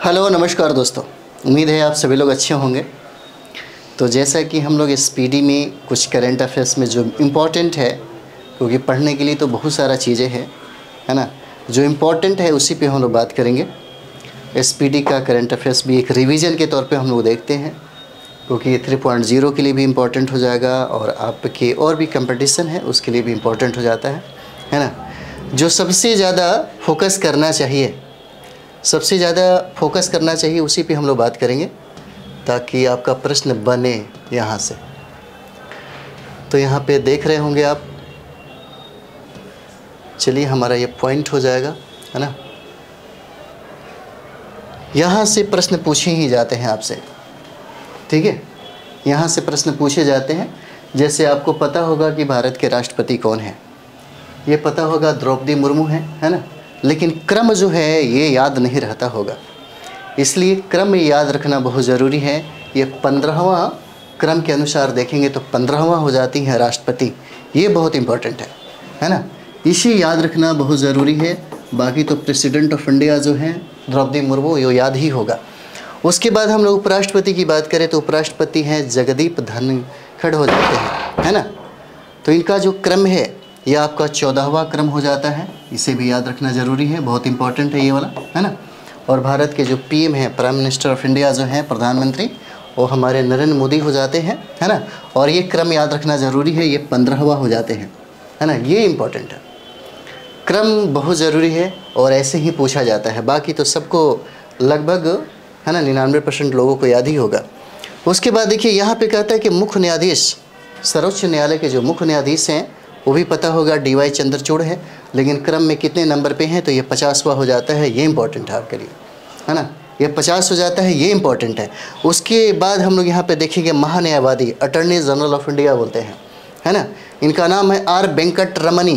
Hello नमस्कार दोस्तों, उम्मीद है आप सभी लोग अच्छे होंगे। तो जैसा कि हम लोग इस पीडी में कुछ करंट अफेयर्स में जो इम्पोर्टेंट है, क्योंकि पढ़ने के लिए तो बहुत सारा चीज़ें हैं, है ना, जो इम्पोर्टेंट है उसी पे हम लोग बात करेंगे। इस पीडी का करंट अफेयर्स भी एक रिवीजन के तौर पे हम लोग देखते हैं, क्योंकि ये 3.0 के लिए भी इम्पोर्टेंट हो जाएगा और आपके और भी कंपटीशन है उसके लिए भी इम्पोर्टेंट हो जाता है ना। जो सबसे ज़्यादा फोकस करना चाहिए, सबसे ज़्यादा फोकस करना चाहिए उसी पे हम लोग बात करेंगे, ताकि आपका प्रश्न बने यहाँ से। तो यहाँ पे देख रहे होंगे आप, चलिए हमारा ये पॉइंट हो जाएगा, है ना। यहाँ से प्रश्न पूछे ही जाते हैं आपसे, ठीक है। यहाँ से प्रश्न पूछे जाते हैं। जैसे आपको पता होगा कि भारत के राष्ट्रपति कौन है, ये पता होगा द्रौपदी मुर्मू है ना। लेकिन क्रम जो है ये याद नहीं रहता होगा, इसलिए क्रम याद रखना बहुत ज़रूरी है। ये 15वां क्रम के अनुसार देखेंगे तो 15वां हो जाती है राष्ट्रपति, ये बहुत इम्पोर्टेंट है ना। इसे याद रखना बहुत ज़रूरी है। बाकी तो प्रेसिडेंट ऑफ इंडिया जो है द्रौपदी मुर्मू, ये याद ही होगा। उसके बाद हम लोग उपराष्ट्रपति की बात करें तो उपराष्ट्रपति हैं जगदीप धनखड़ हो जाते हैं, है ना। तो इनका जो क्रम है यह आपका 14वां क्रम हो जाता है, इसे भी याद रखना ज़रूरी है, बहुत इंपॉर्टेंट है ये वाला, है ना। और भारत के जो पीएम हैं, प्राइम मिनिस्टर ऑफ इंडिया जो हैं, प्रधानमंत्री, वो हमारे नरेंद्र मोदी हो जाते हैं, है ना। और ये क्रम याद रखना ज़रूरी है, ये 15वां हो जाते हैं, है ना। ये इम्पोर्टेंट है, क्रम बहुत ज़रूरी है और ऐसे ही पूछा जाता है। बाकी तो सबको लगभग, है ना, 99% लोगों को याद ही होगा। उसके बाद देखिए यहाँ पे कहता है कि मुख्य न्यायाधीश, सर्वोच्च न्यायालय के जो मुख्य न्यायाधीश हैं वो भी पता होगा DY चंद्रचूड़ है, लेकिन क्रम में कितने नंबर पे हैं तो ये 50वां हो जाता है, ये इंपॉर्टेंट है आपके लिए, है ना। ये 50 हो जाता है, ये इंपॉर्टेंट है। उसके बाद हम लोग यहाँ पे देखेंगे महान्यायवादी, अटॉर्नी जनरल ऑफ इंडिया बोलते हैं, है ना। इनका नाम है R वेंकट रमनी।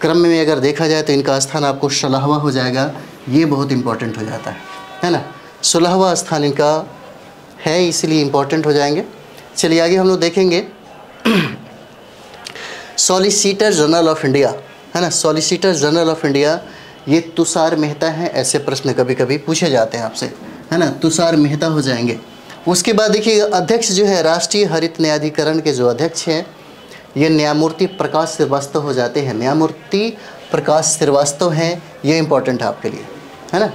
क्रम में अगर देखा जाए तो इनका स्थान आपको 16वां हो जाएगा, ये बहुत इंपॉर्टेंट हो जाता है ना। 16वां स्थान इनका है, इसलिए इंपॉर्टेंट हो जाएंगे। चलिए आगे हम लोग देखेंगे सॉलिसिटर जनरल ऑफ इंडिया, है ना। सॉलिसिटर जनरल ऑफ इंडिया ये तुषार मेहता हैं। ऐसे प्रश्न कभी कभी पूछे जाते हैं आपसे, है ना, तुषार मेहता हो जाएंगे। उसके बाद देखिए अध्यक्ष जो है राष्ट्रीय हरित न्यायाधिकरण के जो अध्यक्ष हैं ये न्यायमूर्ति प्रकाश श्रीवास्तव हो जाते हैं। न्यायमूर्ति प्रकाश श्रीवास्तव हैं, ये इंपॉर्टेंट है आपके लिए, है ना।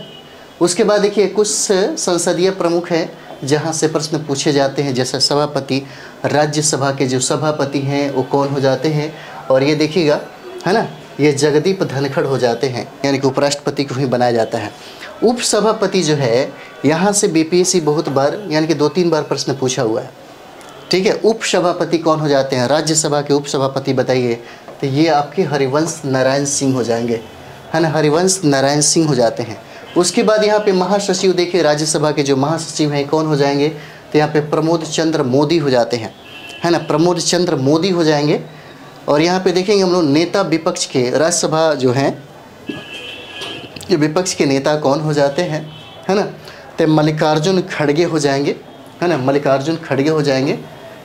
उसके बाद देखिए कुछ संसदीय प्रमुख हैं जहाँ से प्रश्न पूछे जाते हैं, जैसे सभापति, राज्यसभा के जो सभापति हैं वो कौन हो जाते हैं। और ये देखिएगा, है ना, ये जगदीप धनखड़ हो जाते हैं, यानी कि उपराष्ट्रपति को ही बनाया जाता है। उपसभापति जो है यहाँ से BPSC बहुत बार, यानी कि 2-3 बार प्रश्न पूछा हुआ है, ठीक है। उपसभापति कौन हो जाते हैं, राज्यसभा के उपसभापति बताइए, तो ये आपके हरिवंश नारायण सिंह हो जाएंगे, है ना, हरिवंश नारायण सिंह हो जाते हैं। उसके बाद यहाँ पे महासचिव देखिए, राज्यसभा के जो महासचिव हैं कौन हो जाएंगे, तो यहाँ पे प्रमोद चंद्र मोदी हो जाते हैं, है ना, प्रमोद चंद्र मोदी हो जाएंगे। और यहाँ पे देखेंगे हम लोग नेता विपक्ष के, राज्यसभा जो हैं ये विपक्ष के नेता कौन हो जाते हैं, है ना, तो मल्लिकार्जुन खड़गे हो जाएंगे, है ना, मल्लिकार्जुन खड़गे हो जाएंगे,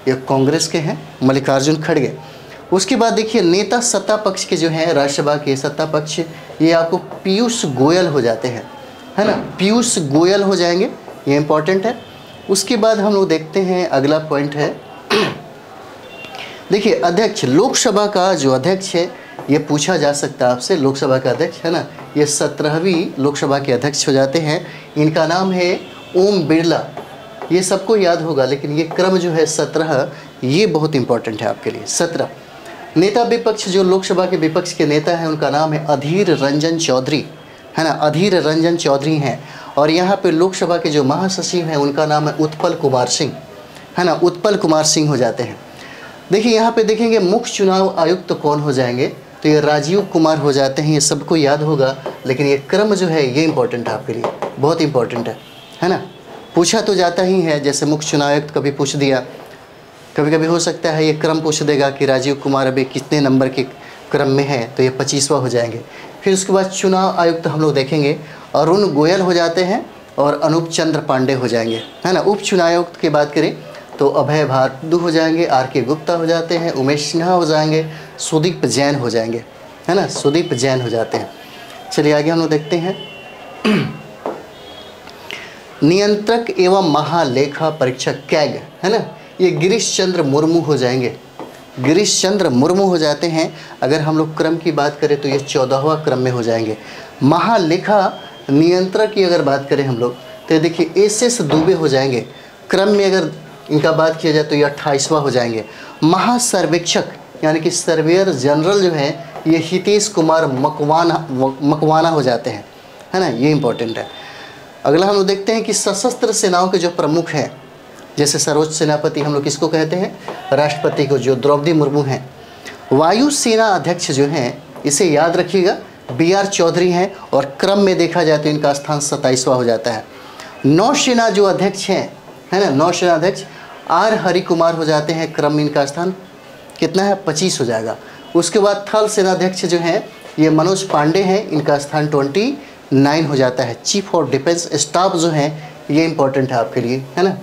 ये कांग्रेस के हैं मल्लिकार्जुन खड़गे। उसके बाद देखिए नेता सत्ता पक्ष के जो हैं, राज्यसभा के सत्ता पक्ष, ये आपको पीयूष गोयल हो जाते हैं, है ना, पीयूष गोयल हो जाएंगे, ये इंपॉर्टेंट है। उसके बाद हम लोग देखते हैं अगला पॉइंट है देखिए अध्यक्ष, लोकसभा का जो अध्यक्ष है ये पूछा जा सकता है आपसे, लोकसभा का अध्यक्ष, है ना, ये 17वीं लोकसभा के अध्यक्ष हो जाते हैं। इनका नाम है ओम बिरला, ये सबको याद होगा, लेकिन ये क्रम जो है 17, ये बहुत इंपॉर्टेंट है आपके लिए। 17 नेता विपक्ष, जो लोकसभा के विपक्ष के नेता हैं उनका नाम है अधीर रंजन चौधरी, है ना, अधीर रंजन चौधरी हैं। और यहाँ पे लोकसभा के जो महासचिव हैं उनका नाम है उत्पल कुमार सिंह, है ना, उत्पल कुमार सिंह हो जाते हैं। देखिए यहाँ पे देखेंगे मुख्य चुनाव आयुक्त तो कौन हो जाएंगे, तो ये राजीव कुमार हो जाते हैं, ये सबको याद होगा, लेकिन ये क्रम जो है ये इंपॉर्टेंट है आपके लिए, बहुत इंपॉर्टेंट है ना। पूछा तो जाता ही है, जैसे मुख्य चुनाव आयुक्त कभी पूछ दिया, कभी कभी हो सकता है ये क्रम पूछ देगा कि राजीव कुमार अभी कितने नंबर के क्रम में है, तो ये 25वां हो जाएंगे। फिर उसके बाद चुनाव आयुक्त हम लोग देखेंगे अरुण गोयल हो जाते हैं और अनूप चंद्र पांडे हो जाएंगे, है ना। उप चुनाव आयुक्त की बात करें तो अभय भारद्वाज हो जाएंगे, RK गुप्ता हो जाते हैं, उमेश सिन्हा हो जाएंगे, सुदीप जैन हो जाएंगे, है ना, सुदीप जैन हो जाते हैं। चलिए आगे हम लोग देखते हैं नियंत्रक एवं महालेखा परीक्षक कैग, है ना, ये गिरीश चंद्र मुर्मू हो जाएंगे। गिरीश चंद्र मुर्मू हो जाते हैं। अगर हम लोग क्रम की बात करें तो ये 14वां क्रम में हो जाएंगे। महालेखा नियंत्रक की अगर बात करें हम लोग तो देखिए एस दुबे हो जाएंगे। क्रम में अगर इनका बात किया जाए तो ये 28वां हो जाएंगे। महासर्वेक्षक यानी कि सर्वेयर जनरल जो है ये हितेश कुमार मकवाना हो जाते हैं, है ना, ये इंपॉर्टेंट है। अगला हम लोग देखते हैं कि सशस्त्र सेनाओं के जो प्रमुख हैं, जैसे सर्वोच्च सेनापति हम लोग किसको कहते हैं, राष्ट्रपति को, जो द्रौपदी मुर्मू हैं। वायुसेना अध्यक्ष जो हैं इसे याद रखिएगा BR चौधरी हैं, और क्रम में देखा जाए तो इनका स्थान 27वां हो जाता है। नौसेना जो अध्यक्ष हैं, है ना, नौसेना अध्यक्ष R हरि कुमार हो जाते हैं। क्रम में इनका स्थान कितना है, 25 हो जाएगा। उसके बाद थल सेनाध्यक्ष जो हैं ये मनोज पांडे हैं, इनका स्थान 29 हो जाता है। चीफ ऑफ डिफेंस स्टाफ जो है ये इंपॉर्टेंट है आपके लिए, है ना।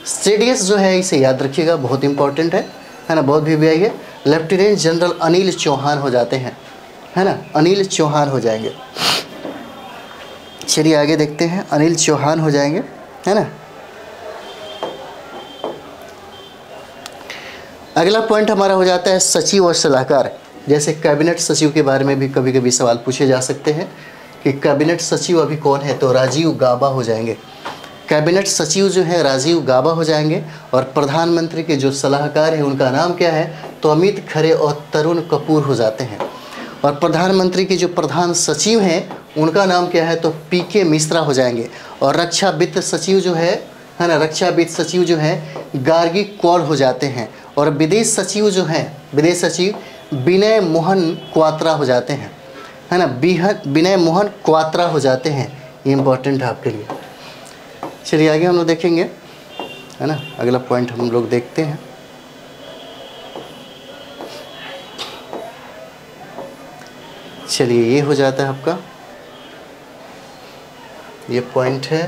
CDS जो है इसे याद रखिएगा, बहुत इंपॉर्टेंट है ना, बहुत भी है। लेफ्टिनेंट जनरल अनिल चौहान हो जाते हैं, है ना, अनिल चौहान हो जाएंगे। चलिए आगे देखते हैं, अनिल चौहान हो जाएंगे, है ना। अगला पॉइंट हमारा हो जाता है सचिव और सलाहकार। जैसे कैबिनेट सचिव के बारे में भी कभी कभी सवाल पूछे जा सकते हैं कि कैबिनेट सचिव अभी कौन है, तो राजीव गाबा हो जाएंगे। कैबिनेट सचिव जो है राजीव गाबा हो जाएंगे। और प्रधानमंत्री के जो सलाहकार हैं उनका नाम क्या है, तो अमित खरे और तरुण कपूर हो जाते हैं। और प्रधानमंत्री के जो प्रधान सचिव हैं उनका नाम क्या है, तो PK मिश्रा हो जाएंगे। और रक्षा वित्त सचिव जो है ना, रक्षा वित्त सचिव जो है गार्गी कौर हो जाते हैं। और विदेश सचिव जो है, विदेश सचिव विनय मोहन क्वात्रा हो जाते हैं, है ना, विनय मोहन क्वात्रा हो जाते हैं। ये इंपॉर्टेंट है आपके लिए। चलिए आगे हम लोग देखेंगे, है ना, अगला पॉइंट हम लोग देखते हैं। चलिए ये हो जाता है आपका, ये पॉइंट है।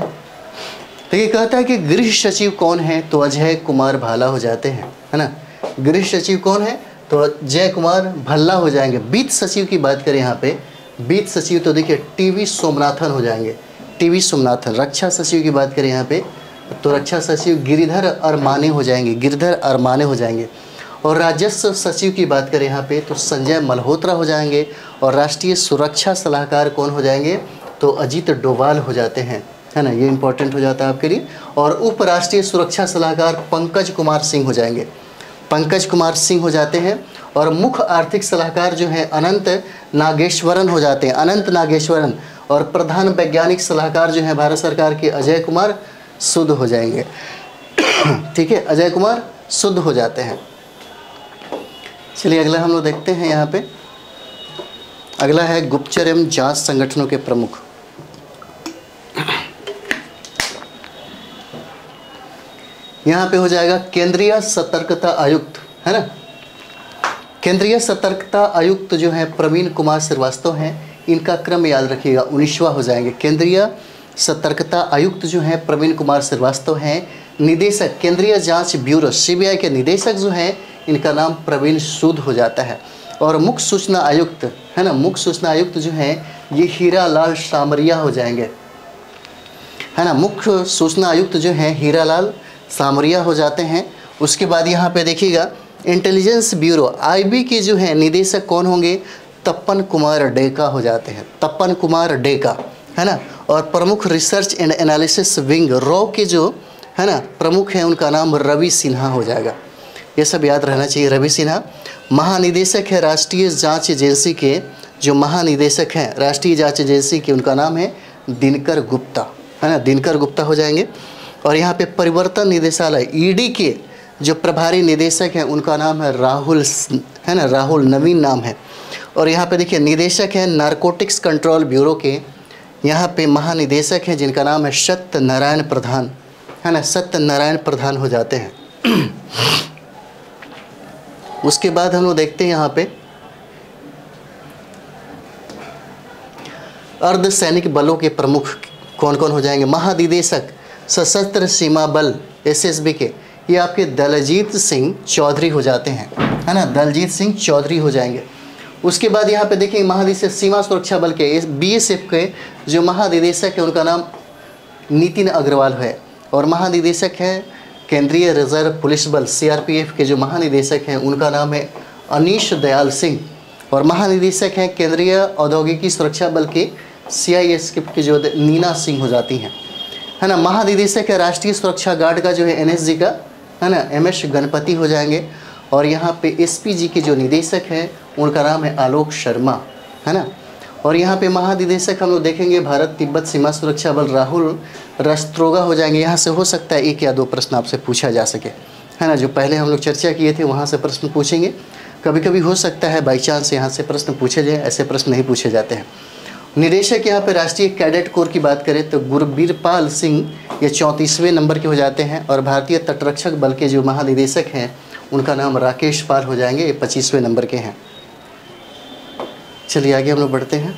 तो ये कहता है कि गृह सचिव कौन है, तो अजय कुमार भाला हो जाते हैं, है ना। गृह सचिव कौन है, तो अजय कुमार भल्ला हो जाएंगे। वित्त सचिव की बात करें यहाँ पे, वित्त सचिव तो देखिए TV सोमनाथन हो जाएंगे, TV सोमनाथन। रक्षा सचिव की बात करें यहाँ पे तो रक्षा सचिव गिरिधर अरमाने हो जाएंगे, गिरिधर अरमाने हो जाएंगे। और राजस्व सचिव की बात करें यहाँ पे तो संजय मल्होत्रा हो जाएंगे। और राष्ट्रीय सुरक्षा सलाहकार कौन हो जाएंगे, तो अजीत डोभाल हो जाते हैं, है ना, ये इंपॉर्टेंट हो जाता है आपके लिए। और उप राष्ट्रीय सुरक्षा सलाहकार पंकज कुमार सिंह हो जाएंगे, पंकज कुमार सिंह हो जाते हैं। और मुख्य आर्थिक सलाहकार जो है अनंत नागेश्वरन हो जाते हैं, अनंत नागेश्वरन। और प्रधान वैज्ञानिक सलाहकार जो है भारत सरकार के अजय कुमार सुध हो जाएंगे, ठीक है, अजय कुमार सुध हो जाते हैं। चलिए अगला हम लोग देखते हैं यहाँ पे, अगला है गुप्तचर एवं जांच संगठनों के प्रमुख। यहाँ पे हो जाएगा केंद्रीय सतर्कता आयुक्त, है ना। केंद्रीय सतर्कता आयुक्त जो है प्रवीण कुमार श्रीवास्तव हैं, इनका क्रम याद रखिएगा 19वां हो जाएंगे। केंद्रीय सतर्कता आयुक्त जो है प्रवीण कुमार श्रीवास्तव हैं। निदेशक केंद्रीय जांच ब्यूरो CBI के निदेशक जो हैं इनका नाम प्रवीण सूद हो जाता है। और मुख्य सूचना आयुक्त, है ना, मुख्य सूचना आयुक्त जो हैं ये हीरालाल सामरिया हो जाएंगे, है ना। मुख्य सूचना आयुक्त जो हैं हीरालाल सामरिया हो जाते हैं। उसके बाद यहाँ पे देखिएगा इंटेलिजेंस ब्यूरो IB के जो हैं निदेशक कौन होंगे, तपन कुमार डेका हो जाते हैं, तपन कुमार डेका, है ना। और प्रमुख research and analysis wing raw के जो है ना प्रमुख हैं उनका नाम रवि सिन्हा हो जाएगा। ये सब याद रहना चाहिए, रवि सिन्हा। महानिदेशक है राष्ट्रीय जांच एजेंसी के, जो महानिदेशक हैं राष्ट्रीय जांच एजेंसी के उनका नाम है दिनकर गुप्ता, है ना, दिनकर गुप्ता हो जाएंगे। और यहाँ पे परिवर्तन निदेशालय ED के जो प्रभारी निदेशक हैं उनका नाम है राहुल, है ना, राहुल नवीन नाम है। और यहाँ पे देखिए निदेशक हैं नारकोटिक्स कंट्रोल ब्यूरो के, यहाँ पे महानिदेशक हैं जिनका नाम है सत्यनारायण प्रधान, है ना, सत्यनारायण प्रधान हो जाते हैं। उसके बाद हम लोग देखते हैं यहाँ पे अर्धसैनिक बलों के प्रमुख कौन कौन हो जाएंगे। महानिदेशक सशस्त्र सीमा बल SSB के ये आपके दलजीत सिंह चौधरी हो जाते हैं, है ना, दलजीत सिंह चौधरी हो जाएंगे। उसके बाद यहाँ पे देखिए महानिदेशक सीमा सुरक्षा बल के BSF के जो महानिदेशक है उनका नाम नितिन अग्रवाल है। और महानिदेशक हैं केंद्रीय रिजर्व पुलिस बल CRPF के जो महानिदेशक हैं उनका नाम है अनीश दयाल सिंह। और महानिदेशक हैं केंद्रीय औद्योगिकी सुरक्षा बल के CISF की जो नीना सिंह हो जाती हैं, है ना। महानिदेशक है राष्ट्रीय सुरक्षा गार्ड का जो है NSG का, है ना, MS गणपति हो जाएंगे। और यहाँ पे SPG के जो निदेशक हैं उनका नाम है आलोक शर्मा, है ना। और यहाँ पे महानिदेशक हम लोग देखेंगे भारत तिब्बत सीमा सुरक्षा बल राहुल रस्त्रोगा हो जाएंगे। यहाँ से हो सकता है 1 या 2 प्रश्न आपसे पूछा जा सके, है ना। जो पहले हम लोग चर्चा किए थे वहाँ से प्रश्न पूछेंगे। कभी कभी हो सकता है बाई चांस यहाँ से प्रश्न पूछे जाए, ऐसे प्रश्न नहीं पूछे जाते हैं। निदेशक यहाँ पे राष्ट्रीय कैडेट कोर की बात करें तो गुरबीरपाल सिंह ये 34वें नंबर के हो जाते हैं। और भारतीय तटरक्षक बल के जो महानिदेशक हैं उनका नाम राकेश पाल हो जाएंगे, ये 25वें नंबर के हैं। चलिए आगे हम लोग बढ़ते हैं,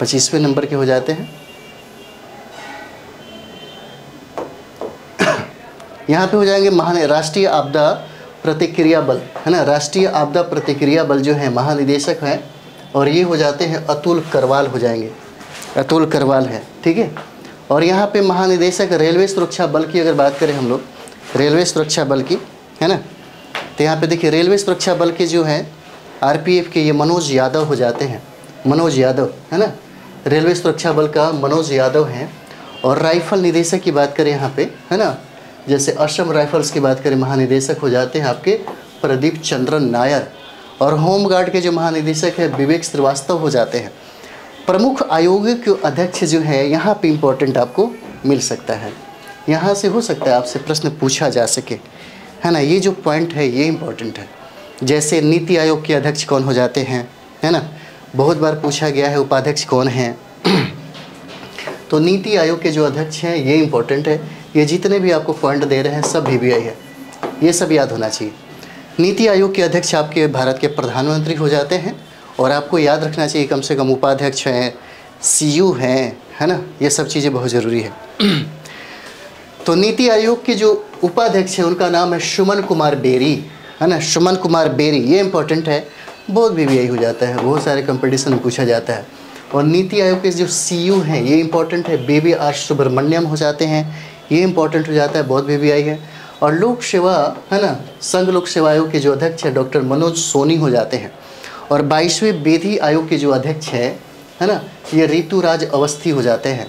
25वें नंबर के हो जाते हैं। यहाँ पे हो जाएंगे राष्ट्रीय आपदा प्रतिक्रिया बल, है ना। राष्ट्रीय आपदा प्रतिक्रिया बल जो है महानिदेशक हैं और ये हो जाते हैं अतुल करवाल हो जाएंगे, अतुल करवाल है, ठीक है। और यहाँ पे महानिदेशक रेलवे सुरक्षा बल की अगर बात करें हम लोग, रेलवे सुरक्षा बल की, है ना, तो यहाँ पे देखिए रेलवे सुरक्षा बल के जो हैं RPF के ये मनोज यादव हो जाते हैं, मनोज यादव, है ना। रेलवे सुरक्षा बल का मनोज यादव हैं। और राइफल निदेशक की बात करें यहाँ पे, है ना, जैसे असम राइफल्स की बात करें महानिदेशक हो जाते हैं आपके प्रदीप चंद्रन नायर। और होमगार्ड के जो महानिदेशक है विवेक श्रीवास्तव हो जाते हैं। प्रमुख आयोग के अध्यक्ष जो है यहाँ पे इम्पोर्टेंट आपको मिल सकता है, यहाँ से हो सकता है आपसे प्रश्न पूछा जा सके, है ना। ये जो पॉइंट है ये इम्पोर्टेंट है। जैसे नीति आयोग के अध्यक्ष कौन हो जाते हैं, है ना, बहुत बार पूछा गया है उपाध्यक्ष कौन है। तो नीति आयोग के जो अध्यक्ष हैं ये इम्पोर्टेंट है। ये जितने भी आपको पॉइंट दे रहे हैं सब VBI है, ये सब याद होना चाहिए। नीति आयोग के अध्यक्ष आपके भारत के प्रधानमंत्री हो जाते हैं। और आपको याद रखना चाहिए कम से कम उपाध्यक्ष हैं, CU हैं, है ना, ये सब चीज़ें बहुत ज़रूरी है। तो नीति आयोग के जो उपाध्यक्ष हैं उनका नाम है सुमन कुमार बेरी, है ना, सुमन कुमार बेरी, ये इंपॉर्टेंट है, बहुत VBI हो जाता है, बहुत सारे कंपटीशन में पूछा जाता है। और नीति आयोग के जो CU हैं ये इंपॉर्टेंट है, BVR सुब्रमण्यम हो जाते हैं, ये इंपॉर्टेंट हो जाता है, बहुत VBI है। और लोक सेवा, है ना, संघ लोक सेवा आयोग के जो अध्यक्ष हैं डॉक्टर मनोज सोनी हो जाते हैं। और 22वें विधि आयोग के जो अध्यक्ष है ना, ये ऋतुराज अवस्थी हो जाते हैं।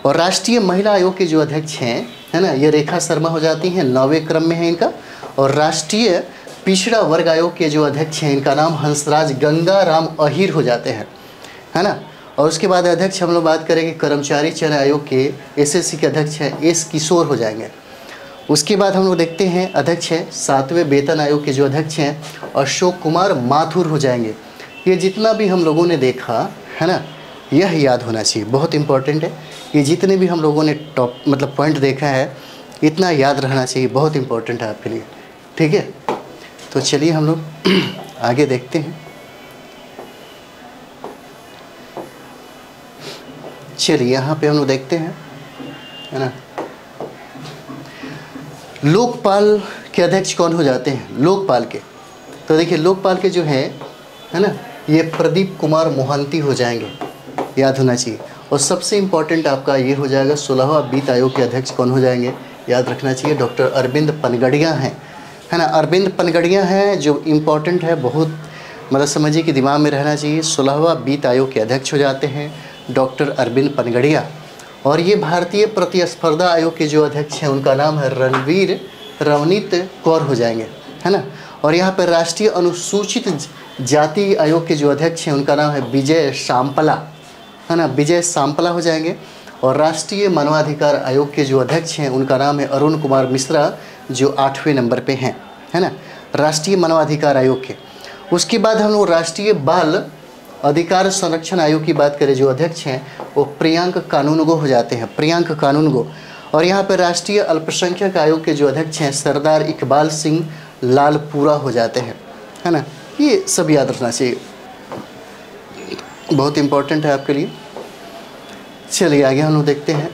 और राष्ट्रीय महिला आयोग के जो अध्यक्ष हैं, है ना, ये रेखा शर्मा हो जाती हैं, 9वें क्रम में है इनका। और राष्ट्रीय पिछड़ा वर्ग आयोग के जो अध्यक्ष हैं इनका नाम हंसराज गंगाराम अहिर हो जाते हैं, है ना। और उसके बाद अध्यक्ष हम लोग बात करेंगे कर्मचारी चयन आयोग के SSC के अध्यक्ष हैं S किशोर हो जाएंगे। उसके बाद हम लोग देखते हैं अध्यक्ष है 7वें वेतन आयोग के जो अध्यक्ष हैं अशोक कुमार माथुर हो जाएंगे। ये जितना भी हम लोगों ने देखा है ना, यह याद होना चाहिए, बहुत इंपॉर्टेंट है। ये जितने भी हम लोगों ने टॉप मतलब पॉइंट देखा है इतना याद रहना चाहिए, बहुत इंपॉर्टेंट है आपके लिए, ठीक है। तो चलिए हम लोग आगे देखते हैं। चलिए यहाँ पे हम लोग देखते हैं, है ना, लोकपाल के अध्यक्ष कौन हो जाते हैं, लोकपाल के। तो देखिए लोकपाल के जो है ना, ये प्रदीप कुमार मोहंती हो जाएंगे, याद होना चाहिए। और सबसे इम्पॉर्टेंट आपका ये हो जाएगा 16वां वित्त आयोग के अध्यक्ष कौन हो जाएंगे, याद रखना चाहिए, डॉक्टर अरविंद पनगड़िया हैं, है ना। अरविंद पनगड़िया हैं जो इम्पॉर्टेंट है, बहुत मतलब समझिए कि दिमाग में रहना चाहिए। 16वां वित्त आयोग के अध्यक्ष हो जाते हैं डॉक्टर अरविंद पनगड़िया। और ये भारतीय प्रतिस्पर्धा आयोग के जो अध्यक्ष हैं उनका नाम है रणवीर रवनीत कौर हो जाएंगे, है ना। और यहाँ पर राष्ट्रीय अनुसूचित जाति आयोग के जो अध्यक्ष हैं उनका नाम है विजय सांपला, है ना, विजय सांपला हो जाएंगे। और राष्ट्रीय मानवाधिकार आयोग के जो अध्यक्ष हैं उनका नाम है अरुण कुमार मिश्रा, जो 8वें नंबर पे हैं, है ना, राष्ट्रीय मानवाधिकार आयोग के। उसके बाद हम लोग राष्ट्रीय बाल अधिकार संरक्षण आयोग की बात करें, जो अध्यक्ष हैं वो प्रियांक कानूनगो हो जाते हैं, प्रियांक कानूनगो। और यहाँ पर राष्ट्रीय अल्पसंख्यक आयोग के जो अध्यक्ष हैं सरदार इकबाल सिंह लालपुरा हो जाते हैं, है ना। ये सब याद रखना चाहिए, बहुत इम्पोर्टेंट है आपके लिए। चलिए आगे हम लोग देखते हैं।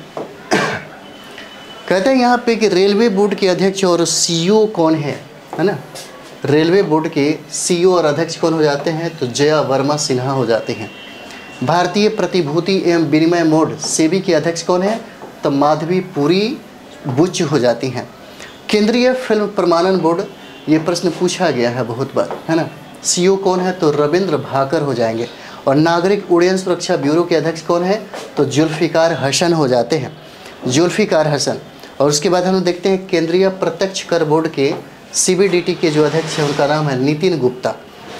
कहते हैं यहाँ पे कि रेलवे बोर्ड के अध्यक्ष और CEO कौन है ना। रेलवे बोर्ड के CEO और अध्यक्ष कौन हो जाते हैं, तो जया वर्मा सिन्हा हो जाते हैं। भारतीय प्रतिभूति एवं विनिमय बोर्ड SEBI के अध्यक्ष कौन है, तो माधवी पुरी बुच हो जाती हैं। केंद्रीय फिल्म प्रमाणन बोर्ड, ये प्रश्न पूछा गया है बहुत बार, है ना। सीईओ कौन है, तो रविंद्र भाकर हो जाएंगे। और नागरिक उड्डयन सुरक्षा ब्यूरो के अध्यक्ष कौन है, तो जुल्फिकार हसन हो जाते हैं, जुल्फिकार हसन। और उसके बाद हम देखते हैं केंद्रीय प्रत्यक्ष कर बोर्ड के सीबीडीटी के जो अध्यक्ष हैं उनका नाम है नितिन गुप्ता,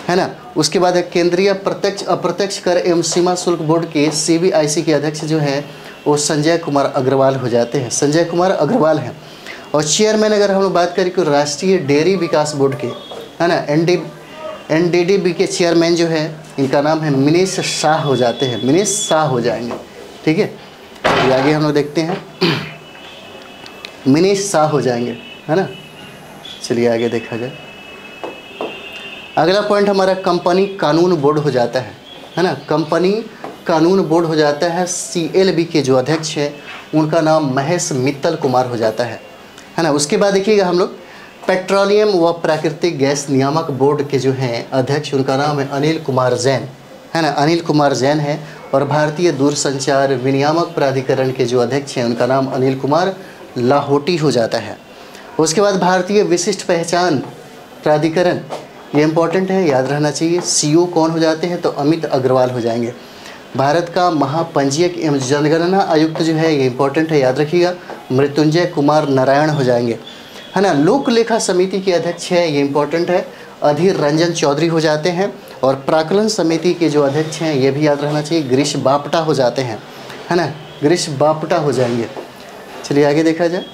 है ना। उसके बाद है केंद्रीय प्रत्यक्ष अप्रत्यक्ष कर एवं सीमा शुल्क बोर्ड के सीबीआईसी के अध्यक्ष जो हैं वो संजय कुमार अग्रवाल हो जाते हैं, संजय कुमार अग्रवाल हैं। और चेयरमैन अगर हम लोग बात करें कि राष्ट्रीय डेयरी विकास बोर्ड के, है ना, एनडीडीबी के चेयरमैन जो है इनका नाम है मिनेश शाह हो जाते हैं, मिनेश शाह हो जाएंगे, ठीक है। तो आगे हम लोग देखते हैं, मिनेश शाह हो जाएंगे, है ना। चलिए आगे देखा जाए। अगला पॉइंट हमारा कंपनी कानून बोर्ड हो जाता है ना। कंपनी कानून बोर्ड हो जाता है, सीएलबी के जो अध्यक्ष है उनका नाम महेश मित्तल कुमार हो जाता है ना। उसके बाद देखिएगा हम लोग पेट्रोलियम व प्राकृतिक गैस नियामक बोर्ड के जो हैं अध्यक्ष उनका नाम है अनिल कुमार जैन, है ना, अनिल कुमार जैन है। और भारतीय दूरसंचार विनियामक प्राधिकरण के जो अध्यक्ष हैं उनका नाम अनिल कुमार लाहोटी हो जाता है। उसके बाद भारतीय विशिष्ट पहचान प्राधिकरण, ये इंपॉर्टेंट है, याद रहना चाहिए। सीईओ कौन हो जाते हैं, तो अमित अग्रवाल हो जाएंगे। भारत का महापंजीयक एवं जनगणना आयुक्त जो है ये इंपॉर्टेंट है, याद रखिएगा, मृत्युंजय कुमार नारायण हो जाएंगे, है ना। लोक लेखा समिति के अध्यक्ष है, ये इंपॉर्टेंट है, अधीर रंजन चौधरी हो जाते हैं। और प्राक्कलन समिति के जो अध्यक्ष हैं ये भी याद रहना चाहिए, गिरीश बापटा हो जाते हैं, है ना, गिरीश बापटा हो जाएंगे। चलिए आगे देखा जाए।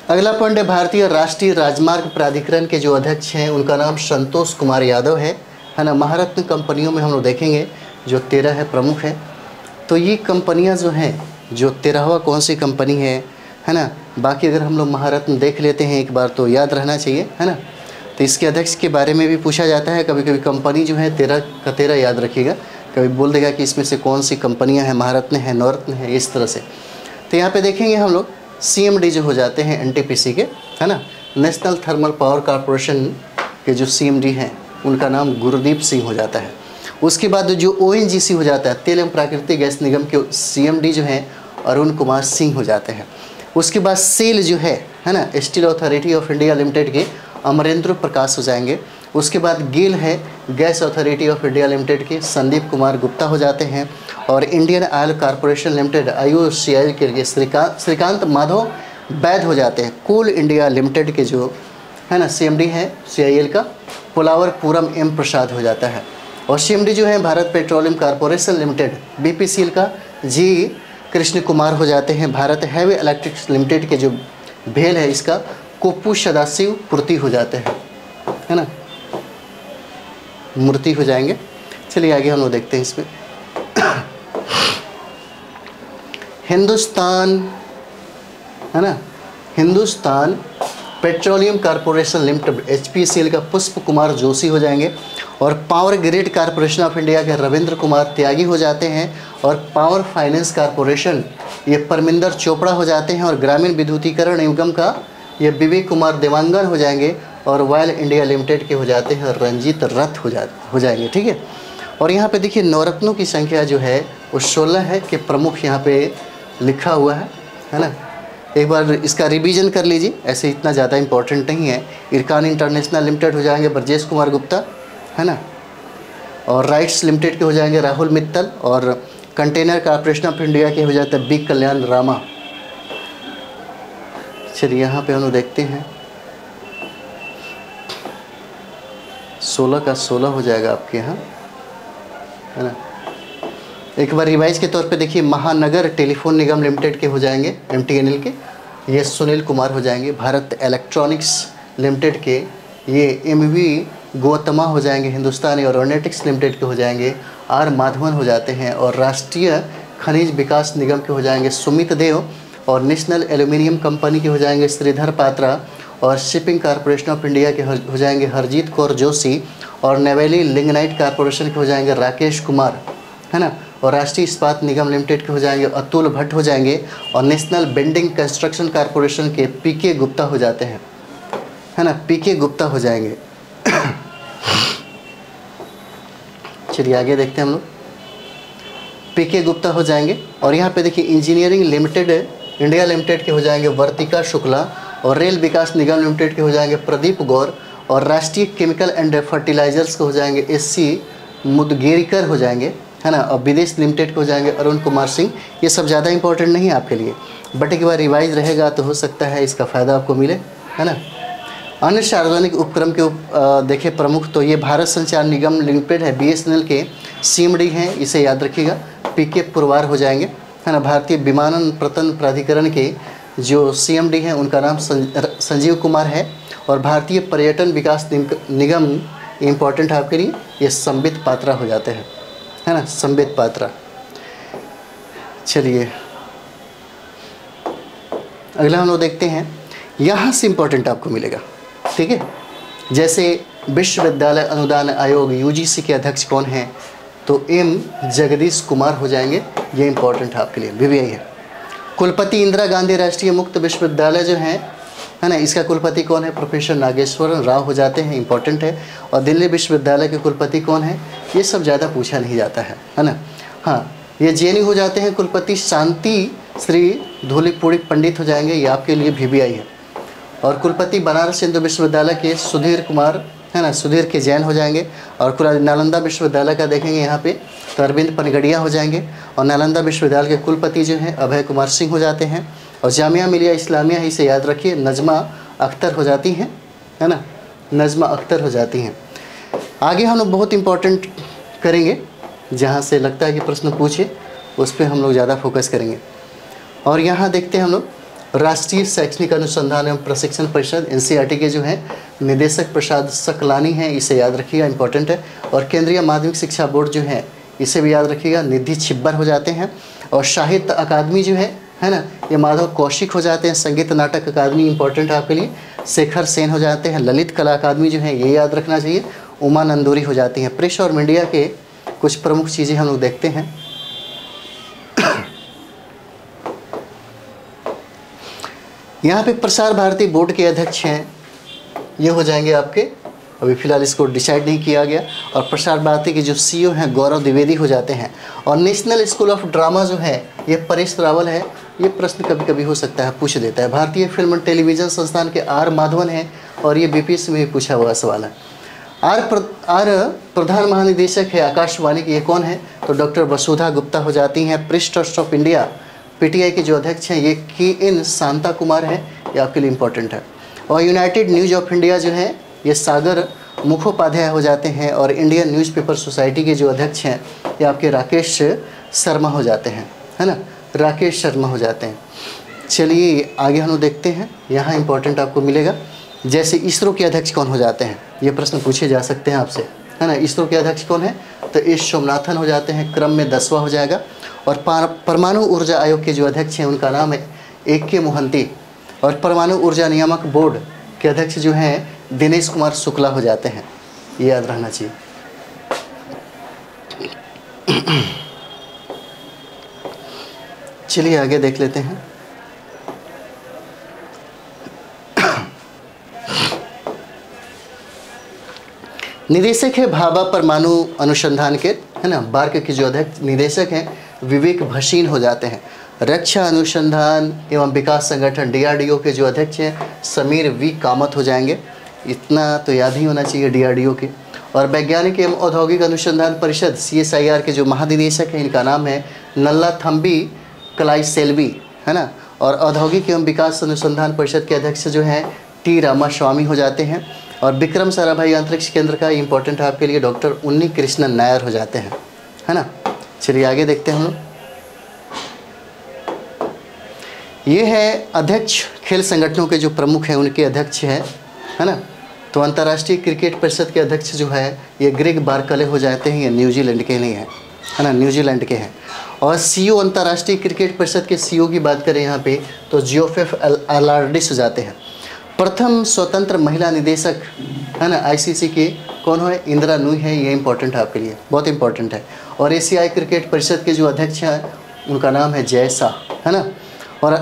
अगला पॉइंट है भारतीय राष्ट्रीय राजमार्ग प्राधिकरण के जो अध्यक्ष हैं उनका नाम संतोष कुमार यादव है ना। महारत्न कंपनियों में हम लोग देखेंगे जो 13 है प्रमुख है। तो ये कंपनियां जो हैं, जो 13वां कौन सी कंपनी है ना। बाकी अगर हम लोग महारत्न देख लेते हैं एक बार तो याद रहना चाहिए, है ना। तो इसके अध्यक्ष के बारे में भी पूछा जाता है, कभी कभी कंपनी जो है 13 का 13 याद रखिएगा, कभी बोल देगा कि इसमें से कौन सी कंपनियाँ हैं, महारत्न है, नवरत्न है, इस तरह से। तो यहाँ पे देखेंगे हम लोग सीएमडी जो हो जाते हैं एनटीपीसी के, है ना, नेशनल थर्मल पावर कॉरपोरेशन के जो सीएमडी हैं उनका नाम गुरदीप सिंह हो जाता है। उसके बाद जो ओएनजीसी हो जाता है, तेल एवं प्राकृतिक गैस निगम के सीएमडी जो हैं अरुण कुमार सिंह हो जाते हैं। उसके बाद सेल जो है ना, steel authority of India limited के अमरेंद्र प्रकाश हो जाएंगे। उसके बाद गेल है, gas authority of India limited के संदीप कुमार गुप्ता हो जाते हैं। और Indian oil corporation limited IOCL के लिए श्रीकांत माधव वैद हो जाते हैं। कोल इंडिया लिमिटेड के जो है ना CMD है CIL का पुलावर पूरम एम प्रसाद हो जाता है। और CMD जो है Bharat petroleum corporation limited BPCL का जी कृष्ण कुमार हो जाते हैं। भारत हैवी इलेक्ट्रिक्स लिमिटेड के जो भेल है इसका कोप्पू सदाशिव पूर्ति हो जाते हैं, है ना, मूर्ति हो जाएंगे। चलिए आगे हम लोग देखते हैं इसमें। हिंदुस्तान, है ना, Hindustan petroleum corporation limited HPCL का पुष्प कुमार जोशी हो जाएंगे। और power grid corporation of India के रविंद्र कुमार त्यागी हो जाते हैं। और पावर फाइनेंस कॉरपोरेशन ये परमिंदर चोपड़ा हो जाते हैं। और ग्रामीण विद्युतीकरण निगम का ये विवेक कुमार देवांगन हो जाएंगे। और वायल इंडिया लिमिटेड के हो जाते हैं रंजीत रथ हो जाएंगे, ठीक है। और यहाँ पे देखिए नवरत्नों की संख्या जो है वो 16 है कि प्रमुख यहाँ पे लिखा हुआ है ना। एक बार इसका रिवीजन कर लीजिए, ऐसे इतना ज़्यादा इंपॉर्टेंट नहीं है। इरकान इंटरनेशनल लिमिटेड हो जाएंगे ब्रजेश कुमार गुप्ता, है ना। और राइट्स लिमिटेड के हो जाएंगे राहुल मित्तल। और कंटेनर कॉर्पोरेशन ऑफ इंडिया के हो जाता है बी कल्याण रामा। चलिए यहाँ पे हम लोग देखते हैं 16 का 16 हो जाएगा आपके यहाँ, है ना। एक बार रिवाइज के तौर पे देखिए महानगर टेलीफोन निगम लिमिटेड के हो जाएंगे MTNL के ये सुनील कुमार हो जाएंगे। भारत इलेक्ट्रॉनिक्स लिमिटेड के ये MV गौतमा हो जाएंगे। हिंदुस्तान एरोनॉटिक्स लिमिटेड के हो जाएंगे R माधवन हो जाते हैं। और राष्ट्रीय खनिज विकास निगम के हो जाएंगे सुमित देव। और नेशनल एल्यूमिनियम कंपनी के हो जाएंगे श्रीधर पात्रा। और शिपिंग कॉरपोरेशन ऑफ इंडिया के हो जाएंगे हरजीत कौर जोशी। और नेवेली लिग्नाइट कॉरपोरेशन के हो जाएंगे राकेश कुमार, है ना। और राष्ट्रीय इस्पात निगम लिमिटेड के हो जाएंगे अतुल भट्ट हो जाएंगे। और नेशनल बिल्डिंग कंस्ट्रक्शन कॉरपोरेशन के PK गुप्ता हो जाते हैं, है ना, PK गुप्ता हो जाएंगे। चलिए आगे देखते हैं हम लोग। पीके गुप्ता हो जाएंगे। और यहाँ पे देखिए इंजीनियरिंग लिमिटेड इंडिया लिमिटेड के हो जाएंगे वर्तिका शुक्ला, और रेल विकास निगम लिमिटेड के हो जाएंगे प्रदीप गौर, और राष्ट्रीय केमिकल एंड फर्टिलाइजर्स के हो जाएंगे एससी मुदगेरिकर हो जाएंगे, है ना। और विदेश लिमिटेड के हो जाएंगे अरुण कुमार सिंह। ये सब ज़्यादा इंपॉर्टेंट नहीं है आपके लिए, बट एक बार रिवाइज रहेगा तो हो सकता है इसका फ़ायदा आपको मिले, है ना। अन्य सार्वजनिक उपक्रम के देखें प्रमुख, तो ये भारत संचार निगम लिमिटेड है, BSNL के CMD हैं, इसे याद रखिएगा। PK पुरवार हो जाएंगे, है ना। भारतीय विमानन प्रतन प्राधिकरण के जो CMD हैं उनका नाम संजीव कुमार है। और भारतीय पर्यटन विकास निगम इम्पॉर्टेंट है आपके लिए, ये संबित पात्रा हो जाते हैं, है ना, संबित पात्रा। चलिए अगला हम लोग देखते हैं, यहाँ से इम्पोर्टेंट आपको मिलेगा, ठीक है। जैसे विश्वविद्यालय अनुदान आयोग UGC के अध्यक्ष कौन हैं, तो M जगदीश कुमार हो जाएंगे, ये इंपॉर्टेंट है आपके लिए, VVI है। कुलपति इंदिरा गांधी राष्ट्रीय मुक्त विश्वविद्यालय जो है ना, इसका कुलपति कौन है, प्रोफेसर नागेश्वर राव हो जाते हैं, इंपॉर्टेंट है। और दिल्ली विश्वविद्यालय के कुलपति कौन है, ये सब ज़्यादा पूछा नहीं जाता है ना। हाँ, ये JNU हो जाते हैं कुलपति शांति श्री धूलिपुड़ी पंडित हो जाएंगे, ये आपके लिए VVI है। और कुलपति बनारस हिंदू विश्वविद्यालय के सुधीर कुमार, है ना, सुधीर के जैन हो जाएंगे। और नालंदा विश्वविद्यालय का देखेंगे यहाँ पे तो अरविंद पनगड़िया हो जाएंगे। और नालंदा विश्वविद्यालय के कुलपति जो हैं अभय कुमार सिंह हो जाते हैं। और जामिया मिलिया इस्लामिया है, इसे याद रखिए, नजमा अख्तर हो जाती हैं, है ना, नजमा अख्तर हो जाती हैं। आगे हम लोग बहुत इंपॉर्टेंट करेंगे, जहाँ से लगता है कि प्रश्न पूछे उस पर हम लोग ज़्यादा फोकस करेंगे। और यहाँ देखते हैं हम लोग राष्ट्रीय शैक्षणिक अनुसंधान एवं प्रशिक्षण परिषद NCERT के जो हैं निदेशक प्रसाद सकलानी हैं, इसे याद रखिएगा, इंपॉर्टेंट है। और केंद्रीय माध्यमिक शिक्षा बोर्ड जो है इसे भी याद रखिएगा, निधि छिब्बर हो जाते हैं। और साहित्य अकादमी जो है ना, ये माधव कौशिक हो जाते हैं। संगीत नाटक अकादमी इंपॉर्टेंट है आपके लिए, शेखर सेन हो जाते हैं। ललित कला अकादमी जो है ये याद रखना चाहिए, उमा नंदूरी हो जाती हैं। प्रेस और मीडिया के कुछ प्रमुख चीज़ें हम लोग देखते हैं। यहाँ पे प्रसार भारती बोर्ड के अध्यक्ष हैं, ये हो जाएंगे आपके, अभी फ़िलहाल इसको डिसाइड नहीं किया गया। और प्रसार भारती के जो CEO हैं गौरव द्विवेदी हो जाते हैं। और नेशनल स्कूल ऑफ ड्रामा जो है ये परेश रावल है, ये प्रश्न कभी कभी हो सकता है पूछ देता है। भारतीय फिल्म और टेलीविज़न संस्थान के R माधवन हैं, और ये BPS में भी पूछा हुआ सवाल है। आर प्रधान महानिदेशक है आकाशवाणी की, ये कौन है, तो डॉक्टर वसुधा गुप्ता हो जाती हैं। Press trust of India PTI के जो अध्यक्ष हैं ये KN शांता कुमार है, ये आपके लिए इंपॉर्टेंट है। और यूनाइटेड न्यूज़ ऑफ इंडिया जो है ये सागर मुखोपाध्याय हो जाते हैं। और इंडियन न्यूज़पेपर सोसाइटी के जो अध्यक्ष हैं ये आपके राकेश शर्मा हो जाते हैं, है ना, राकेश शर्मा हो जाते हैं। चलिए आगे हम लोग देखते हैं, यहाँ इंपॉर्टेंट आपको मिलेगा। जैसे इसरो के अध्यक्ष कौन हो जाते हैं, ये प्रश्न पूछे जा सकते हैं आपसे, है ना। इसरो के अध्यक्ष कौन है, तो S सोमनाथन हो जाते हैं, क्रम में 10वां हो जाएगा। और परमाणु ऊर्जा आयोग के जो अध्यक्ष हैं उनका नाम है AK मोहंती। और परमाणु ऊर्जा नियामक बोर्ड के अध्यक्ष जो हैं दिनेश कुमार शुक्ला हो जाते हैं, ये याद रहना चाहिए। चलिए आगे देख लेते हैं। निदेशक है भाभा परमाणु अनुसंधान के, है ना, बार्क के जो अध्यक्ष निदेशक हैं विवेक भसीन हो जाते हैं। रक्षा अनुसंधान एवं विकास संगठन DRDO के जो अध्यक्ष हैं समीर V कामत हो जाएंगे, इतना तो याद ही होना चाहिए DRDO के। और वैज्ञानिक एवं औद्योगिक अनुसंधान परिषद CSIR के जो महानिदेशक हैं इनका नाम है नल्ला थम्बी कलाई सेल्वी, है ना। और औद्योगिक एवं विकास अनुसंधान परिषद के अध्यक्ष जो हैं T रामास्वामी हो जाते हैं। और विक्रम साराभाई अंतरिक्ष केंद्र का इंपॉर्टेंट है आपके लिए डॉक्टर उन्नी कृष्णन नायर हो जाते हैं, है ना। चलिए आगे देखते हैं हम लोग। ये है अध्यक्ष खेल संगठनों के जो प्रमुख हैं उनके अध्यक्ष हैं, है ना। तो अंतर्राष्ट्रीय क्रिकेट परिषद के अध्यक्ष जो है ये ग्रेग बार्कले हो जाते हैं, ये न्यूजीलैंड के नहीं है, है ना, न्यूजीलैंड के हैं। और CEO अंतर्राष्ट्रीय क्रिकेट परिषद के CEO की बात करें यहाँ पे तो जियोफेफ अलार्डिस हो जाते हैं। प्रथम स्वतंत्र महिला निदेशक, है ना, ICC के कौन है, इंदिरा नूई है, ये इंपॉर्टेंट है आपके लिए, बहुत इंपॉर्टेंट है। और एशियाई क्रिकेट परिषद के जो अध्यक्ष हैं उनका नाम है जय शाह, है ना। और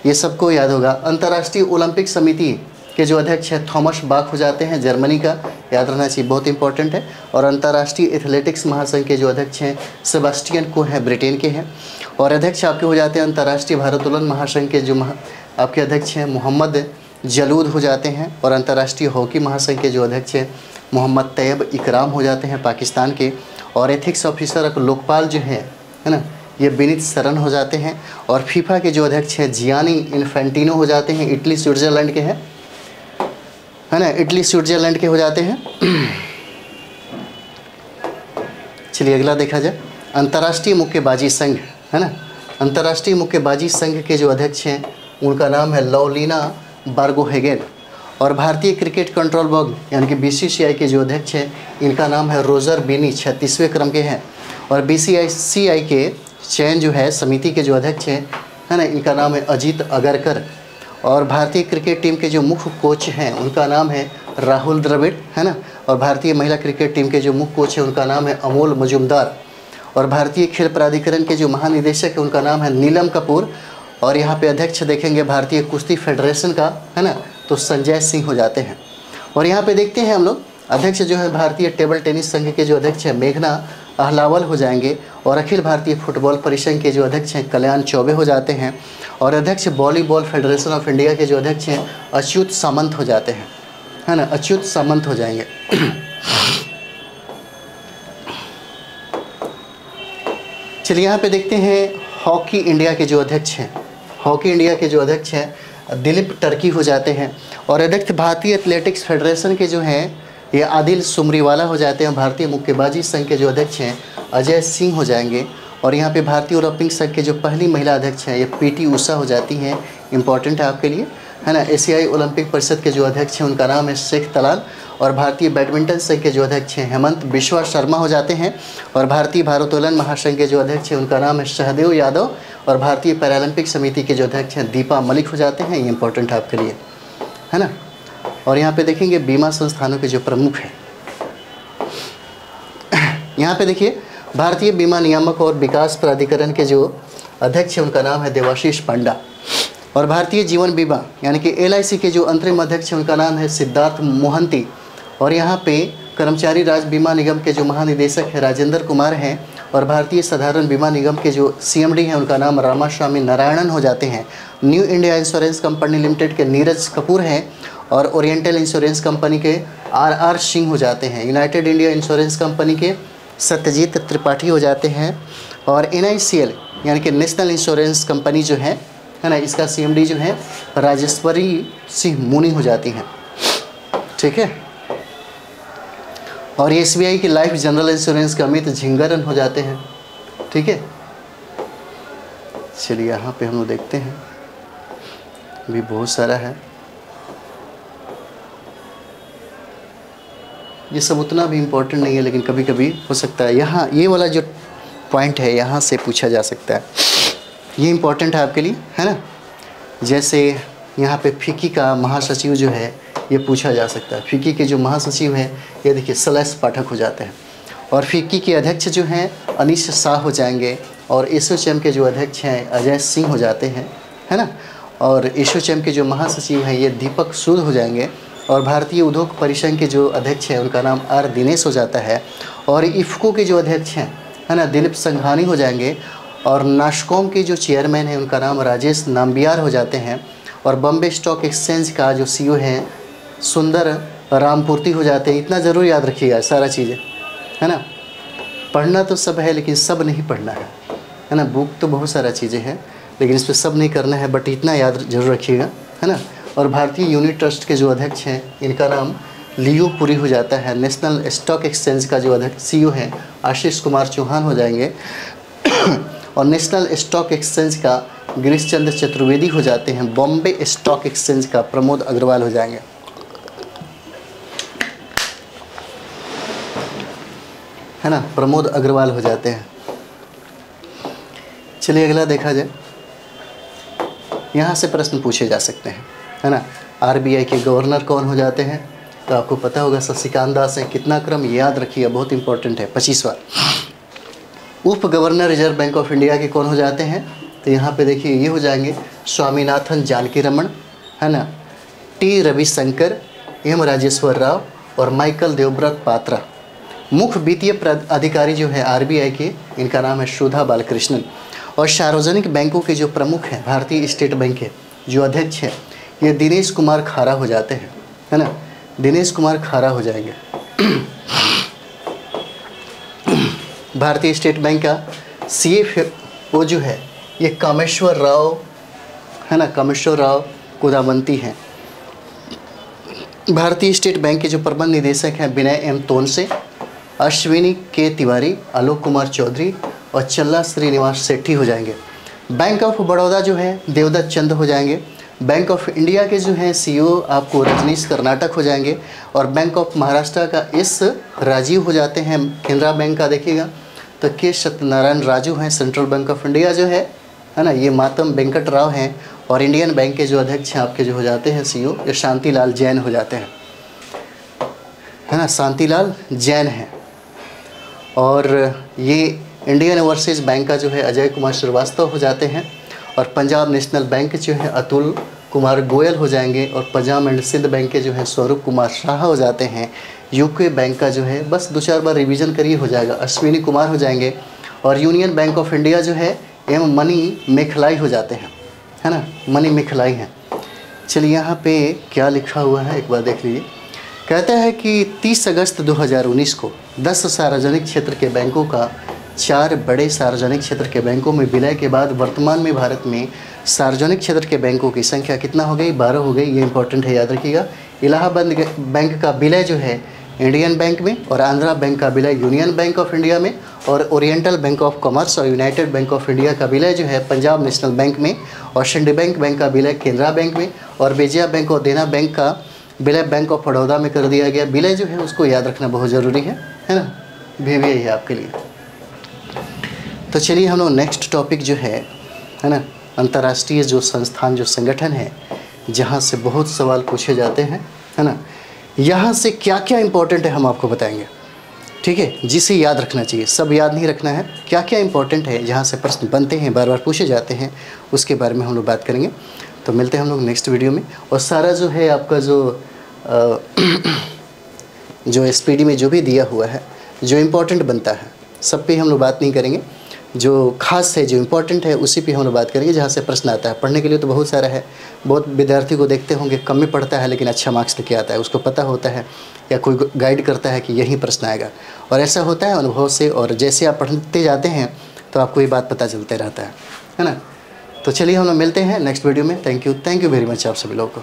ये सबको याद होगा। अंतर्राष्ट्रीय ओलंपिक समिति के जो अध्यक्ष हैं थॉमस बाख हो जाते हैं, जर्मनी का, याद रहना चाहिए, बहुत इंपॉर्टेंट है। और अंतर्राष्ट्रीय एथलेटिक्स महासंघ के जो अध्यक्ष हैं सेबास्टियन को हैं, ब्रिटेन के हैं। और अध्यक्ष आपके हो जाते हैं अंतर्राष्ट्रीय भारोत्तोलन महासंघ के जो आपके अध्यक्ष हैं मोहम्मद जलूद हो जाते हैं। और अंतर्राष्ट्रीय हॉकी महासंघ के जो अध्यक्ष हैं मोहम्मद तैयब इकराम हो जाते हैं पाकिस्तान के। और एथिक्स ऑफिसर लोकपाल जो है ना, ये विनीत सरन हो जाते हैं। और फीफा के जो अध्यक्ष हैं जियानी इन्फेंटिनो हो जाते हैं, इटली स्विट्ज़रलैंड के हैं, है ना, इटली स्विट्ज़रलैंड के हो जाते हैं। चलिए अगला देखा जाए, अंतर्राष्ट्रीय मुक्केबाजी संघ, है ना, अंतर्राष्ट्रीय मुक्केबाजी संघ के जो अध्यक्ष हैं उनका नाम है लवलीना बार्गोहेगेन। और भारतीय क्रिकेट कंट्रोल बोर्ड यानी कि BCCI के जो अध्यक्ष हैं इनका नाम है रोजर बिनी, 36वें क्रम के हैं। और BCCI के चयन जो है समिति के जो अध्यक्ष हैं, है ना, इनका नाम है अजीत अगरकर। और भारतीय क्रिकेट टीम के जो मुख्य कोच हैं उनका नाम है राहुल द्रविड़, है ना। और भारतीय महिला क्रिकेट टीम के जो मुख्य कोच हैं उनका नाम है अमोल मजुमदार। और भारतीय खेल प्राधिकरण के जो महानिदेशक है उनका नाम है नीलम कपूर। और यहाँ पे अध्यक्ष देखेंगे भारतीय कुश्ती फेडरेशन का, है ना, तो संजय सिंह हो जाते हैं। और यहाँ पे देखते हैं हम लोग अध्यक्ष जो है भारतीय टेबल टेनिस संघ के जो अध्यक्ष हैं मेघना अहलावल हो जाएंगे। और अखिल भारतीय फुटबॉल परिसंघ के जो अध्यक्ष हैं कल्याण चौबे हो जाते हैं। और अध्यक्ष वॉलीबॉल फेडरेशन ऑफ इंडिया के जो अध्यक्ष हैं अच्युत सामंत हो जाते हैं, है ना, अच्युत सामंत हो जाएंगे। चलिए यहाँ पे देखते हैं हॉकी इंडिया के जो अध्यक्ष हैं, हॉकी इंडिया के जो अध्यक्ष हैं दिलीप टर्की हो जाते हैं। और अध्यक्ष भारतीय एथलेटिक्स फेडरेशन के जो हैं ये आदिल सुमरीवाला हो जाते हैं। भारतीय मुक्केबाजी संघ के जो अध्यक्ष हैं अजय सिंह हो जाएंगे। और यहाँ पे भारतीय ओलंपिक संघ के जो पहली महिला अध्यक्ष हैं ये PT उषा हो जाती हैं, इंपॉर्टेंट है आपके लिए, है ना। एशियाई ओलंपिक परिषद के जो अध्यक्ष हैं उनका नाम है शेख तलाल। और भारतीय बैडमिंटन संघ के जो अध्यक्ष हैं हेमंत बिश्वा शर्मा हो जाते हैं। और भारतीय भारोत्तोलन महासंघ के जो अध्यक्ष हैं उनका नाम है सहदेव यादव। और भारतीय पैरालंपिक समिति के जो अध्यक्ष हैं दीपा मलिक हो जाते हैं, ये इंपॉर्टेंट है आपके लिए, है ना। और यहाँ पे देखेंगे बीमा संस्थानों के जो प्रमुख हैं, यहाँ पे देखिए भारतीय बीमा नियामक और विकास प्राधिकरण के जो अध्यक्ष हैं उनका नाम है देवाशीष पांडा। और भारतीय जीवन बीमा यानी कि LIC के जो अंतरिम अध्यक्ष हैं उनका नाम है सिद्धार्थ मोहंती। और यहाँ पे कर्मचारी राज्य बीमा निगम के जो महानिदेशक है राजेंद्र कुमार हैं। और भारतीय साधारण बीमा निगम के जो CMD हैं उनका नाम रामास्वामी नारायणन हो जाते हैं। New India insurance company limited के नीरज कपूर हैं। और ओरिएंटल इंश्योरेंस कंपनी के RR सिंह हो जाते हैं। यूनाइटेड इंडिया इंश्योरेंस कंपनी के सत्यजीत त्रिपाठी हो जाते हैं। और NICL यानी कि नेशनल इंश्योरेंस कंपनी जो है ना, इसका CMD जो है राजेश्वरी सिंह मुनी हो जाती हैं, ठीक है। और SBI की लाइफ जनरल इंश्योरेंस के अमित झिंगरन हो जाते हैं, ठीक है। चलिए यहाँ पे हम लोग देखते हैं, भी बहुत सारा है, ये सब उतना भी इम्पोर्टेंट नहीं है लेकिन कभी कभी हो सकता है। यहाँ ये वाला जो पॉइंट है यहाँ से पूछा जा सकता है, ये इम्पोर्टेंट है आपके लिए, है ना। जैसे यहाँ पे फिक्की का महासचिव जो है ये पूछा जा सकता है। फिक्की के जो महासचिव हैं ये देखिए सलैश पाठक हो जाते हैं। और फिक्की के अध्यक्ष जो हैं अनीश शाह हो जाएंगे। और एसोचैम के जो अध्यक्ष हैं अजय सिंह हो जाते हैं, है ना। और एसोचैम के जो महासचिव हैं ये दीपक सूद हो जाएंगे। और भारतीय उद्योग परिसंघ के जो अध्यक्ष हैं उनका नाम R दिनेश हो जाता है। और इफ़को के जो अध्यक्ष हैं, है ना, दिलीप संघानी हो जाएंगे। और नास्कॉम के जो चेयरमैन हैं उनका नाम राजेश नाम्बियार हो जाते हैं। और बॉम्बे स्टॉक एक्सचेंज का जो CEO हैं सुंदर रामपूर्ति हो जाते हैं। इतना ज़रूर याद रखिएगा सारा चीज़ें, है ना। पढ़ना तो सब है लेकिन सब नहीं पढ़ना है ना। बुक तो बहुत सारा चीज़ें हैं लेकिन इस पर सब नहीं करना है, बट इतना याद जरूर रखिएगा, है ना। और भारतीय यूनिट ट्रस्ट के जो अध्यक्ष हैं इनका नाम लियो पुरी हो जाता है। नेशनल स्टॉक एक्सचेंज का जो अध्यक्ष CEO हैं आशीष कुमार चौहान हो जाएंगे। और नेशनल स्टॉक एक्सचेंज का गिरीश चंद्र चतुर्वेदी हो जाते हैं। बॉम्बे स्टॉक एक्सचेंज का प्रमोद अग्रवाल हो जाएंगे, है ना, प्रमोद अग्रवाल हो जाते हैं। चलिए अगला देखा जाए, यहाँ से प्रश्न पूछे जा सकते हैं, है ना। RBI के गवर्नर कौन हो जाते हैं, तो आपको पता होगा शशिकांत दास है। कितना क्रम याद रखिए, बहुत इंपॉर्टेंट है, 25वां। उप governor reserve bank of India के कौन हो जाते हैं, तो यहाँ पे देखिए ये हो जाएंगे स्वामीनाथन जानकी रमन, है ना, T रविशंकर, M राजेश्वर राव और माइकल देवव्रत पात्रा। मुख्य वित्तीय अधिकारी जो है आरबीआई के, इनका नाम है सुधा बालकृष्णन। और सार्वजनिक बैंकों के जो प्रमुख हैं, भारतीय स्टेट बैंक के जो अध्यक्ष हैं, ये दिनेश कुमार खारा हो जाते हैं, है ना, दिनेश कुमार खारा हो जाएंगे। भारतीय स्टेट बैंक का CFO जो है ये कामेश्वर राव, है ना, कामेश्वर राव कुदामंती हैं। भारतीय स्टेट बैंक के जो प्रबंध निदेशक हैं विनय M तोनसे, अश्विनी के तिवारी, आलोक कुमार चौधरी और चल्ला श्रीनिवास सेठी हो जाएंगे। बैंक ऑफ बड़ौदा जो है देवदत्त चंद हो जाएंगे। बैंक ऑफ इंडिया के जो हैं CEO आपको रजनीश कर्नाटक हो जाएंगे। और बैंक ऑफ महाराष्ट्र का S राजीव हो जाते हैं। केनरा बैंक का देखिएगा तो K सत्यनारायण राजू हैं। सेंट्रल बैंक ऑफ इंडिया जो है ना, ये मातम वेंकट राव हैं। और इंडियन बैंक के जो अध्यक्ष हैं आपके जो हो जाते हैं CEO, ये शांतिलाल जैन हो जाते हैं, है ना, शांतिलाल जैन हैं। और ये इंडियन ओवरसीज़ बैंक का जो है अजय कुमार श्रीवास्तव हो जाते हैं। और पंजाब नेशनल बैंक जो है अतुल कुमार गोयल हो जाएंगे। और पंजाब एंड सिंध बैंक के जो है स्वरूप कुमार शाह हो जाते हैं। यूके बैंक का जो है बस 2-4 बार रिवीजन करिए हो जाएगा, अश्विनी कुमार हो जाएंगे। और यूनियन बैंक ऑफ इंडिया जो है मनी मेखलाई हो जाते हैं, है ना, मनी मेखलाई हैं। चलिए यहाँ पे क्या लिखा हुआ है एक बार देख लीजिए। कहता है कि 30 अगस्त 2019 को 10 सार्वजनिक क्षेत्र के बैंकों का 4 बड़े सार्वजनिक क्षेत्र के बैंकों में विलय के बाद वर्तमान में भारत में सार्वजनिक क्षेत्र के बैंकों की संख्या कितना हो गई? 12 हो गई। ये इंपॉर्टेंट है, याद रखिएगा। इलाहाबाद बैंक का विलय जो है इंडियन बैंक में, और आंध्रा बैंक का विलय यूनियन बैंक ऑफ इंडिया में, और ओरिएंटल बैंक ऑफ कॉमर्स और यूनाइटेड बैंक ऑफ इंडिया का विलय जो है पंजाब नेशनल बैंक में, और सिंडिकेट बैंक का विलय केनरा बैंक में, और विजया बैंक और देना बैंक का विलय बैंक ऑफ बड़ौदा में कर दिया गया। विलय जो है उसको याद रखना बहुत ज़रूरी है ना, VBI है आपके लिए। तो चलिए हम लोग नेक्स्ट टॉपिक जो है ना, अंतर्राष्ट्रीय जो संस्थान, जो संगठन है जहाँ से बहुत सवाल पूछे जाते हैं, है ना, यहाँ से क्या क्या इंपॉर्टेंट है हम आपको बताएंगे, ठीक है, जिसे याद रखना चाहिए। सब याद नहीं रखना है, क्या क्या इंपॉर्टेंट है, जहाँ से प्रश्न बनते हैं, बार बार पूछे जाते हैं, उसके बारे में हम लोग बात करेंगे। तो मिलते हैं हम लोग नेक्स्ट वीडियो में। और सारा जो है आपका जो SPD में जो भी दिया हुआ है, जो इम्पोर्टेंट बनता है, सब पे हम लोग बात नहीं करेंगे। जो खास है, जो इम्पोर्टेंट है, उसी पे हम लोग बात करेंगे, जहाँ से प्रश्न आता है। पढ़ने के लिए तो बहुत सारा है, बहुत विद्यार्थी को देखते होंगे कम में पढ़ता है लेकिन अच्छा मार्क्स लेके आता है, उसको पता होता है या कोई गाइड करता है कि यही प्रश्न आएगा। और ऐसा होता है अनुभव से, और जैसे आप पढ़ते जाते हैं तो आपको ये बात पता चलते रहता है ना। तो चलिए हम लोग मिलते हैं नेक्स्ट वीडियो में। थैंक यू वेरी मच आप सभी लोगों को।